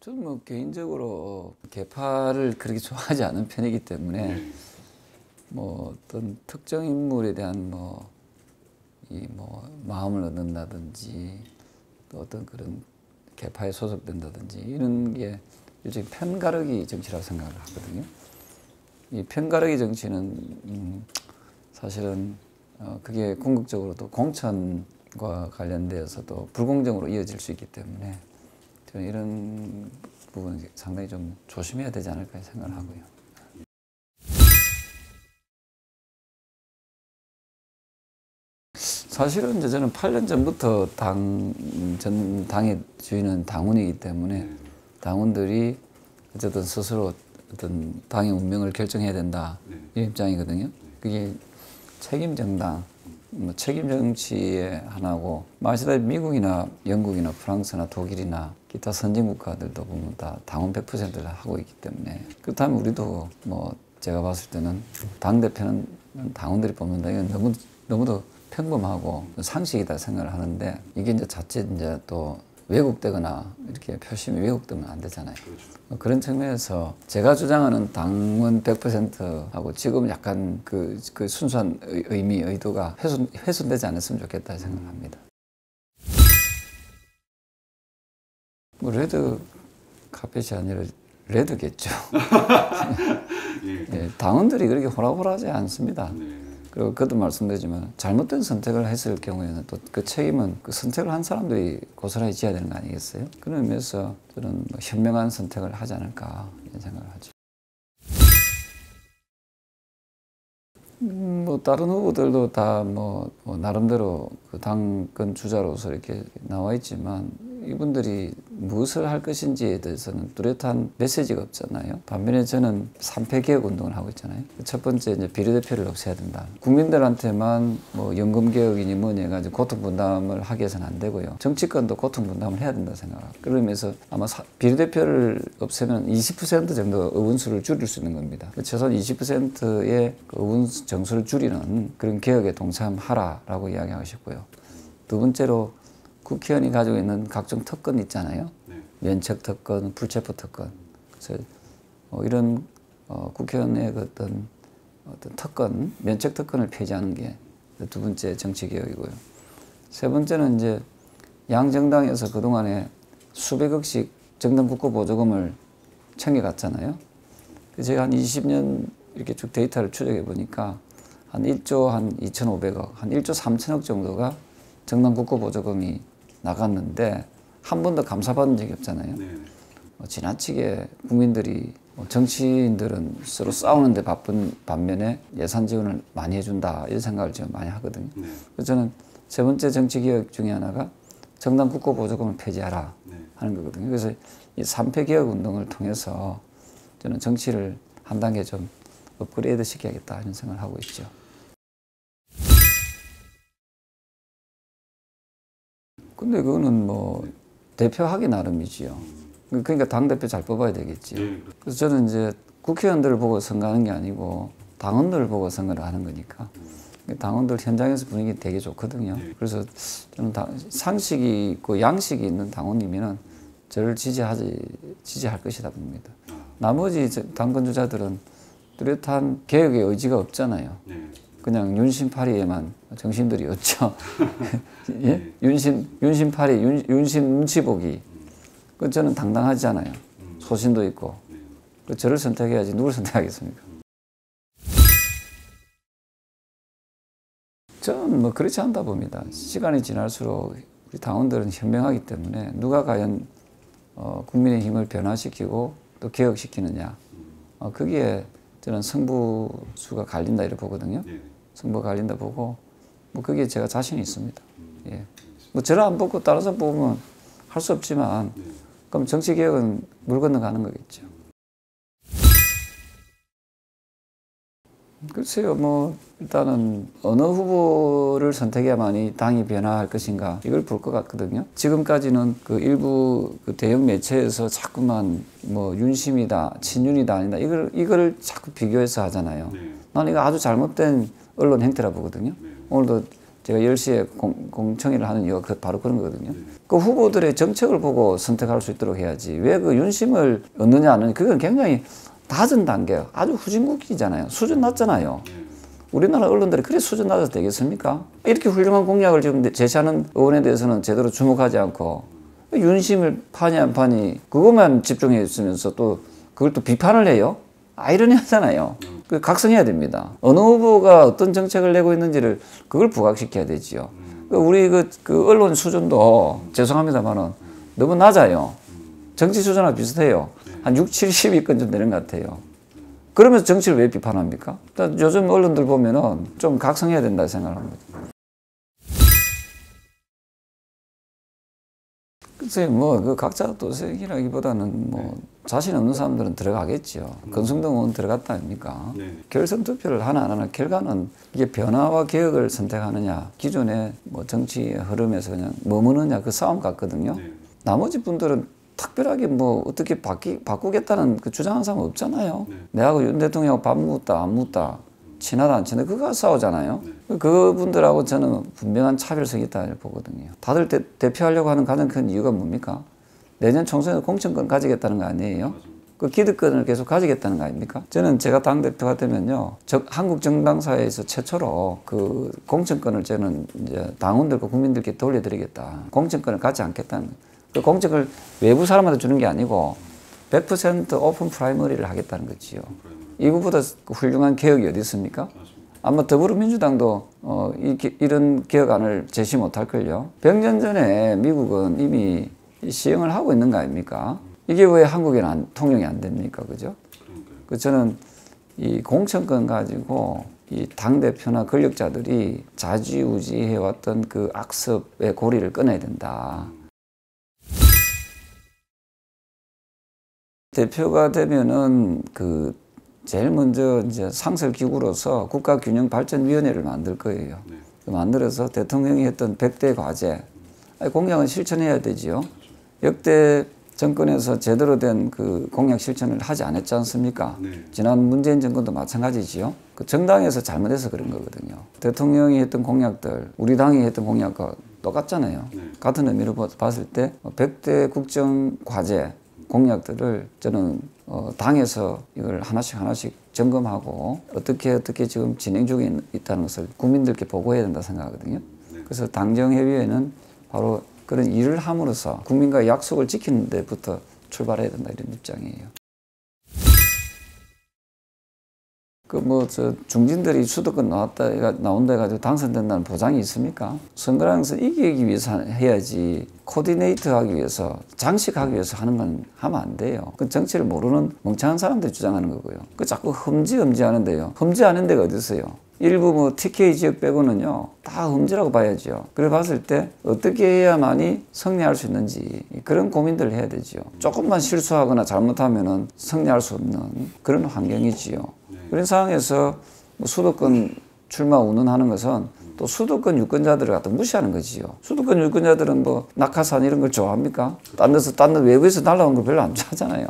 저는 뭐 개인적으로 개파를 그렇게 좋아하지 않은 편이기 때문에 뭐 어떤 특정 인물에 대한 마음을 얻는다든지 또 어떤 그런 개파에 소속된다든지 이런 게 일종의 편가르기 정치라고 생각을 하거든요. 이 편가르기 정치는 사실은 그게 궁극적으로도 공천과 관련되어서도 불공정으로 이어질 수 있기 때문에 저는 이런 부분은 상당히 좀 조심해야 되지 않을까 생각을 하고요. 사실은 이제 저는 8년 전부터 당의 주인은 당원이기 때문에 당원들이 어쨌든 스스로 어떤 당의 운명을 결정해야 된다 이 입장이거든요. 그게 책임 정당, 책임 정치의 하나고 아시다시피 미국이나 영국이나 프랑스나 독일이나 기타 선진 국가들도 보면 다 당원 100%를 하고 있기 때문에 그렇다면 우리도 뭐 제가 봤을 때는 당 대표는 당원들이 뽑는다 이건 너무도 평범하고 상식이다 생각을 하는데 이게 이제 자칫 이제 또 왜곡되거나 이렇게 표심이 왜곡되면 안 되잖아요. 그렇죠. 그런 측면에서 제가 주장하는 당원 100%하고 지금 약간 그 순수한 의도가 훼손되지 않았으면 좋겠다 생각합니다. 뭐 레드 카펫이 아니라 레드겠죠. 예, 당원들이 그렇게 호락호락하지 않습니다. 그리고 그것도 말씀드리지만 잘못된 선택을 했을 경우에는 또 그 책임은 그 선택을 한 사람들이 고스란히 져야 되는 거 아니겠어요? 그런 의미에서 저는 뭐 현명한 선택을 하지 않을까 이런 생각을 하죠. 뭐 다른 후보들도 다 나름대로 그 당권 주자로서 이렇게 나와 있지만 이분들이 무엇을 할 것인지에 대해서는 뚜렷한 메시지가 없잖아요. 반면에 저는 3패 개혁 운동을 하고 있잖아요. 첫 번째 이제 비례대표를 없애야 된다. 국민들한테만 뭐 연금 개혁이니 뭐니 해가지고 고통 분담을 하게 해서는 안 되고요. 정치권도 고통 분담을 해야 된다 생각합니다. 그러면서 아마 비례대표를 없애면 20% 정도 의원수를 줄일 수 있는 겁니다. 최소한 20%의 의원 정수를 줄이는 그런 개혁에 동참하라라고 이야기하고 싶고요. 두 번째로 국회의원이 가지고 있는 각종 특권 있잖아요. 면책 특권, 불체포 특권. 그래서 이런 국회의원의 어떤 특권, 면책 특권을 폐지하는 게 두 번째 정치 개혁이고요. 세 번째는 이제 양정당에서 그동안에 수백억씩 정당 국고 보조금을 챙겨갔잖아요. 제가 한 20년 이렇게 쭉 데이터를 추적해 보니까 한 1조 한 2,500억, 한 1조 3천억 정도가 정당 국고 보조금이 나갔는데 한 번도 감사받은 적이 없잖아요. 지나치게 국민들이 정치인들은 서로 싸우는데 바쁜 반면에 예산 지원을 많이 해준다 이런 생각을 좀 많이 하거든요. 그래서 저는 세 번째 정치개혁 중에 하나가 정당 국고 보조금을 폐지하라 하는 거거든요. 그래서 이 3패 개혁 운동을 통해서 저는 정치를 한 단계 좀 업그레이드 시켜야겠다 이런 생각을 하고 있죠. 근데 그거는 뭐 대표하기 나름이지요. 그러니까 당대표 잘 뽑아야 되겠지요. 그래서 저는 이제 국회의원들을 보고 선거하는 게 아니고 당원들을 보고 선거를 하는 거니까. 당원들 현장에서 분위기 되게 좋거든요. 그래서 저는 상식이 있고 양식이 있는 당원이면은 저를 지지할 것이다 봅니다. 나머지 당권 주자들은 뚜렷한 개혁의 의지가 없잖아요. 그냥 윤심파리에만 정신들이 없죠. 예? 윤심파리, 윤심 눈치 보기. 그 저는 당당하잖아요. 소신도 있고. 저를 선택해야지 누굴 선택하겠습니까? 저는 뭐 그렇지 않다 봅니다. 시간이 지날수록 우리 당원들은 현명하기 때문에 누가 과연 국민의 힘을 변화시키고 또 개혁시키느냐. 거기에 저는 승부수가 갈린다 이렇게 보거든요. 승부가 갈린다 보고 뭐 거기에 제가 자신이 있습니다. 예. 뭐 저를 안 뽑고 다른 사람 뽑으면 할 수 없지만 그럼 정치개혁은 물 건너가는 거겠죠. 글쎄요, 뭐 일단은 어느 후보를 선택해야만이 당이 변화할 것인가 이걸 볼 것 같거든요. 지금까지는 그 일부 그 대형 매체에서 자꾸만 뭐 윤심이다, 친윤이다 아니다 이걸 자꾸 비교해서 하잖아요. 나는 이거 아주 잘못된 언론 행태라 보거든요. 오늘도 제가 10시에 공청회를 하는 이유가 바로 그런 거거든요. 그 후보들의 정책을 보고 선택할 수 있도록 해야지. 왜 그 윤심을 얻느냐 안 얻느냐, 그건 굉장히 낮은 단계, 아주 후진국이잖아요. 수준 낮잖아요. 우리나라 언론들이 그래 수준 낮아도 되겠습니까? 이렇게 훌륭한 공약을 지금 제시하는 의원에 대해서는 제대로 주목하지 않고 윤심을 파니 안 파니 그것만 집중해 있으면서 또 그걸 또 비판을 해요? 아이러니하잖아요. 그 각성해야 됩니다. 어느 후보가 어떤 정책을 내고 있는지를 그걸 부각시켜야 되지요. 우리 그 언론 수준도 죄송합니다만은 너무 낮아요. 정치 수준하고 비슷해요. 한 6, 70위권 좀 되는 것 같아요. 그러면서 정치를 왜 비판합니까? 요즘 언론들 보면은 좀 각성해야 된다 생각합니다. 글쎄, 그 각자 도색이라기보다는 자신 없는 사람들은 들어가겠죠. 권성동 의원 들어갔다 아닙니까? 결선 투표를 하나 안 하나 결과는 이게 변화와 개혁을 선택하느냐, 기존의 정치의 흐름에서 그냥 머무느냐 그 싸움 같거든요. 나머지 분들은 특별하게 어떻게 바꾸겠다는 그 주장하는 사람 없잖아요. 내하고 윤 대통령하고 밥 묻다 안 묻다, 친하다 안 친하다, 그거 싸우잖아요. 그분들하고 저는 분명한 차별성이 있다 보거든요. 다들 대표하려고 하는 가장 큰 이유가 뭡니까? 내년 총선에서 공천권 가지겠다는 거 아니에요? 그 기득권을 계속 가지겠다는 거 아닙니까? 저는 제가 당대표가 되면요, 한국 정당사에서 최초로 그 공천권을 저는 이제 당원들과 국민들께 돌려드리겠다. 공천권을 갖지 않겠다는 거예요. 그 공천을 외부 사람한테 주는 게 아니고 100% 오픈 프라이머리를 하겠다는 거지요. 이거보다 훌륭한 개혁이 어디 있습니까? 아마 더불어민주당도 이런 개혁안을 제시 못할걸요. 100년 전에 미국은 이미 시행을 하고 있는 거 아닙니까? 이게 왜 한국에는 통용이 안 됩니까? 그죠? 저는 이 공천권 가지고 이 당대표나 권력자들이 좌지우지해왔던 그 악습의 고리를 끊어야 된다. 대표가 되면은 제일 먼저 이제 상설기구로서 국가균형발전위원회를 만들 거예요. 만들어서 대통령이 했던 100대 과제, 공약은 실천해야 되지요. 역대 정권에서 제대로 된 그 공약 실천을 하지 않았지 않습니까? 지난 문재인 정권도 마찬가지지요. 그 정당에서 잘못해서 그런 거거든요. 대통령이 했던 공약들, 우리 당이 했던 공약과 똑같잖아요. 같은 의미로 봤을 때 100대 국정과제, 공약들을 저는 당에서 이걸 하나씩 점검하고 어떻게 지금 진행 중에 있다는 것을 국민들께 보고해야 된다 생각하거든요. 그래서 당정협의회는 바로 그런 일을 함으로써 국민과의 약속을 지키는 데부터 출발해야 된다, 이런 입장이에요. 중진들이 수도권 나온다 해가지고 당선된다는 보장이 있습니까? 선거라는 것은 이기기 위해서 해야지, 코디네이트 하기 위해서, 장식하기 위해서 하는 건 하면 안 돼요. 그 정치를 모르는 멍청한 사람들이 주장하는 거고요. 그 자꾸 험지 하는데요. 험지하는 데가 어디 있어요? 일부 TK 지역 빼고는요, 다 험지라고 봐야죠. 그래 봤을 때 어떻게 해야만이 승리할 수 있는지 그런 고민들을 해야 되죠. 조금만 실수하거나 잘못하면은 승리할 수 없는 그런 환경이지요. 그런 상황에서 수도권 출마 운운하는 것은 또 수도권 유권자들을 갖다 무시하는 거지요. 수도권 유권자들은 낙하산 이런 걸 좋아합니까? 딴 데 외부에서 날라온 걸 별로 안 좋아하잖아요.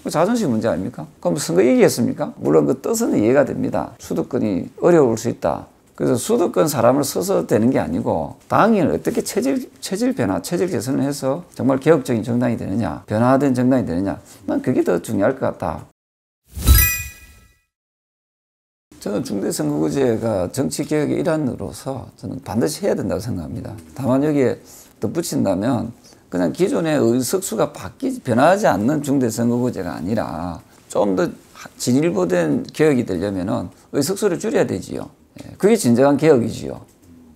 자존심 문제 아닙니까? 그럼 선거 이기겠습니까? 물론 그 뜻은 이해가 됩니다. 수도권이 어려울 수 있다. 그래서 수도권 사람을 써서 되는 게 아니고 당이 어떻게 체질 변화, 체질 개선을 해서 정말 개혁적인 정당이 되느냐, 변화된 정당이 되느냐, 난 그게 더 중요할 것 같다. 저는 중대선거구제가 정치개혁의 일환으로서 저는 반드시 해야 된다고 생각합니다. 다만 여기에 덧붙인다면 그냥 기존의 의석수가 변하지 않는 중대선거구제가 아니라 좀 더 진일보된 개혁이 되려면 의석수를 줄여야 되지요. 그게 진정한 개혁이지요.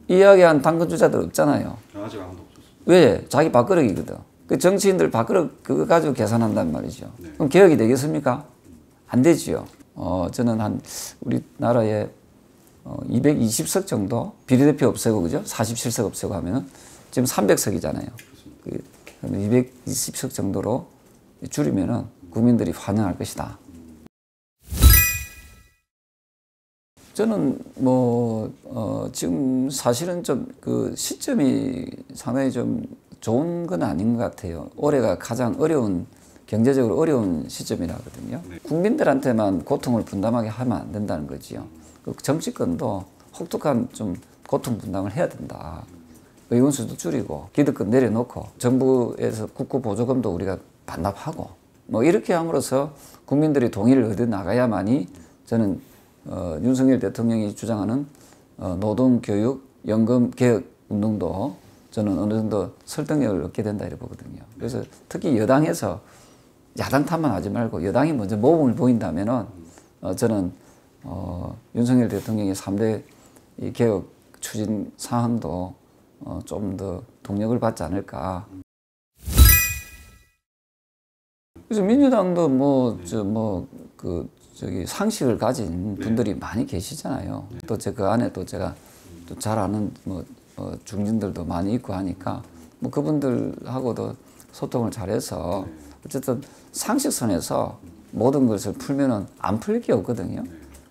이야기한 당권주자들 없잖아요. 아직 아무도 없었어요. 왜? 자기 밥그릇이거든. 그 정치인들 밥그릇 그거 가지고 계산한단 말이죠. 그럼 개혁이 되겠습니까? 안 되지요. 저는 우리나라에 220석 정도 비례대표 없애고, 그죠? 47석 없애고 하면은 지금 300석이잖아요. 그러면 220석 정도로 줄이면은 국민들이 환영할 것이다. 저는 지금 사실은 좀 그 시점이 상당히 좀 좋은 건 아닌 것 같아요. 올해가 가장 경제적으로 어려운 시점이라 하거든요. 국민들한테만 고통을 분담하게 하면 안 된다는 거지요. 그 정치권도 혹독한 좀 고통 분담을 해야 된다. 의원 수도 줄이고 기득권 내려놓고 정부에서 국고 보조금도 우리가 반납하고 뭐 이렇게 함으로써 국민들이 동의를 얻어 나가야만이 저는 윤석열 대통령이 주장하는 노동, 교육, 연금 개혁 운동도 저는 어느 정도 설득력을 얻게 된다 이렇게 보거든요. 그래서 특히 여당에서 야당 탓만 하지 말고 여당이 먼저 모범을 보인다면은 저는 윤석열 대통령의 3대 이 개혁 추진 사항도 좀 더 동력을 받지 않을까. 그래서 민주당도 저기 상식을 가진 분들이 많이 계시잖아요. 또 그 안에 또 제가 또 잘 아는 중진들도 많이 있고 하니까 뭐 그분들하고도 소통을 잘해서 어쨌든 상식선에서 모든 것을 풀면은 안 풀릴 게 없거든요.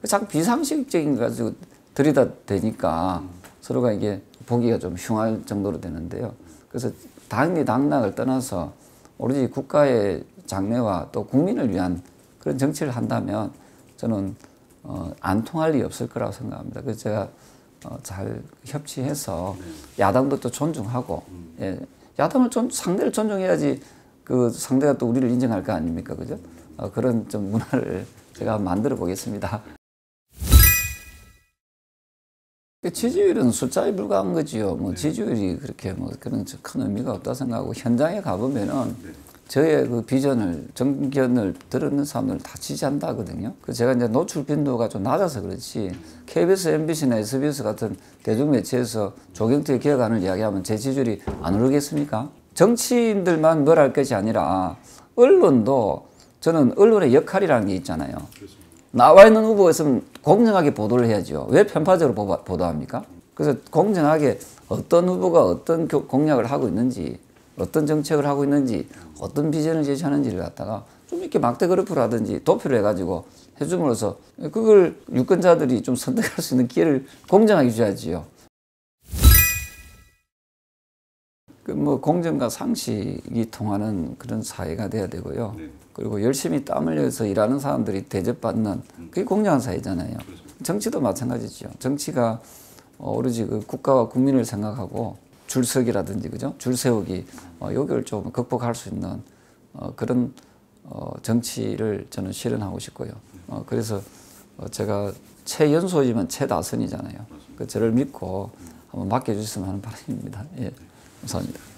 자꾸 비상식적인 거 가지고 들이다 대니까 서로가 이게 보기가 좀 흉할 정도로 되는데요. 그래서 당리 당락을 떠나서 오로지 국가의 장래와 또 국민을 위한 그런 정치를 한다면 저는 안 통할 리 없을 거라고 생각합니다. 그래서 제가 잘 협치해서 야당도 또 존중하고 예, 야당을 상대를 존중해야지 그 상대가 또 우리를 인정할 거 아닙니까, 그죠? 그런 좀 문화를 제가 만들어 보겠습니다. 지지율은 숫자에 불과한 거지요. 뭐 지지율이 그렇게 뭐 그런 큰 의미가 없다 생각하고 현장에 가보면은 저의 그 비전을 정견을 들었는 사람들 다 지지한다 하거든요. 그 제가 이제 노출 빈도가 좀 낮아서 그렇지 KBS, MBC나 SBS 같은 대중매체에서 조경태 개혁안을 이야기하면 제 지지율이 안 오르겠습니까? 정치인들만 뭘 할 것이 아니라 언론도 저는 언론의 역할이라는 게 있잖아요. 나와 있는 후보가 있으면 공정하게 보도를 해야죠. 왜 편파적으로 보도합니까? 그래서 공정하게 어떤 후보가 어떤 공약을 하고 있는지, 어떤 정책을 하고 있는지, 어떤 비전을 제시하는지를 갖다가 좀 이렇게 막대 그래프를 하든지 도표를 해가지고 해줌으로써 그걸 유권자들이 좀 선택할 수 있는 기회를 공정하게 줘야지요. 뭐 공정과 상식이 통하는 그런 사회가 돼야 되고요. 그리고 열심히 땀 흘려서 일하는 사람들이 대접받는 그게 공정한 사회잖아요. 정치도 마찬가지죠. 정치가 오로지 그 국가와 국민을 생각하고 줄서기라든지 그죠? 줄 세우기 여기를 좀 극복할 수 있는 그런 정치를 저는 실현하고 싶고요. 그래서 제가 최연소이지만 최다선이잖아요. 그 저를 믿고 한번 맡겨주셨으면 하는 바람입니다. 예, 감사합니다.